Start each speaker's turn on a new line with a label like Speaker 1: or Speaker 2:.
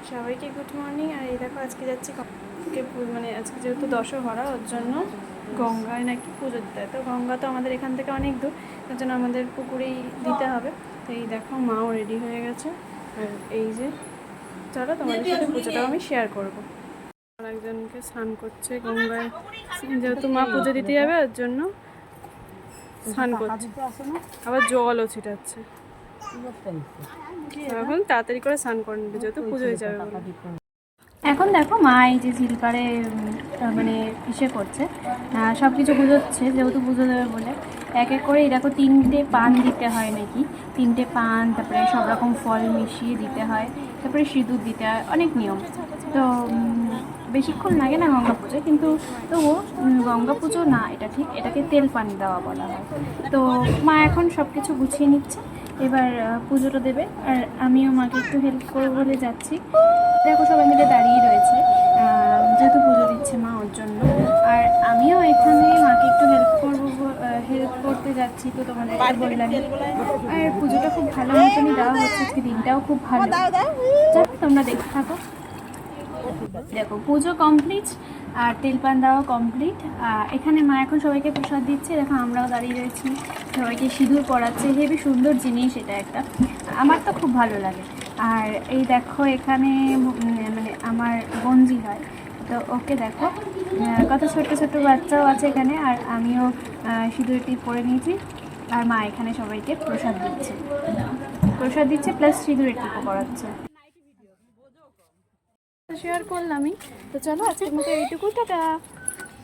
Speaker 1: সবাইকে good morning. আর এই দেখো আজকে যাচ্ছি মানে আজকে যেহেতু দশহরা, ওর জন্য গঙ্গায় নাকি পুজো দিতে হয়। তো গঙ্গা তো আমাদের এখান থেকে অনেক দূর, তার জন্য আমাদের পুকুরেই দিতে হবে। তো এই দেখো মাও রেডি হয়ে গেছে। আর এই যে চলো তোমাদের সাথে পুজোটাও আমি শেয়ার করবো। একজনকে স্নান করছে গঙ্গায়, যেহেতু মা পুজো দিতে যাবে ওর জন্য স্নান করছে, আবার জলও ছিটাচ্ছে। এখন তাড়াতাড়ি করে স্নান করে নেবে যেহেতু পুজো হয়ে যাবে বলে। এখন দেখো মা এই যে ঝিলপাড়ে মানে ইসে করছে, সব কিছু বুঝোচ্ছে যেহেতু পুজো দেবে বলে। এক এক করে এই দেখো 3টে পান দিতে হয় নাকি, 3টে পান, তারপরে সব রকম ফল মিশিয়ে দিতে হয়, তারপরে সিঁদুর দিতে হয়, অনেক নিয়ম। তো বেশিক্ষণ লাগে না গঙ্গা পুজো, কিন্তু তবুও গঙ্গা পুজো না এটা ঠিক, এটাকে তেল পান দেওয়া বলা হয়। তো মা এখন সব কিছু গুছিয়ে নিচ্ছে, এবার পুজোটা দেবে। আর আমিও মাকে একটু হেল্প করবো বলে যাচ্ছি। দেখো সবাই মিলে দাঁড়িয়ে রয়েছে, যেহেতু পুজো দিচ্ছে মা ওর জন্য। আর আমিও এখানে মাকে একটু হেল্প করতে যাচ্ছি, তো তোমাদের বললাম। আর পুজোটা খুব ভালো মতনই দেওয়া হচ্ছে, আজকে দিনটাও খুব ভালো। তোমরা দেখতে থাকো। দেখো পুজো কমপ্লিট আর তেলপান দেওয়া কমপ্লিট। এখানে মা এখন সবাইকে প্রসাদ দিচ্ছে, দেখো আমরাও দাঁড়িয়ে রয়েছি, সবাইকে সিঁদুর পরাচ্ছে। হেবি সুন্দর জিনিস এটা একটা, আমার তো খুব ভালো লাগে। আর এই দেখো এখানে মানে আমার বঞ্জি হয়, তো ওকে দেখো কত ছোট্ট ছোট্ট বাচ্চাও আছে এখানে। আর আমিও সিঁদুরটি পরে নিয়েছি, আর মা এখানে সবাইকে প্রসাদ দিচ্ছে প্লাস সিঁদুরের টিপও করাচ্ছে। শেয়ার করলামই। তো চলো আজকের মতো এইটুকু, টাটা।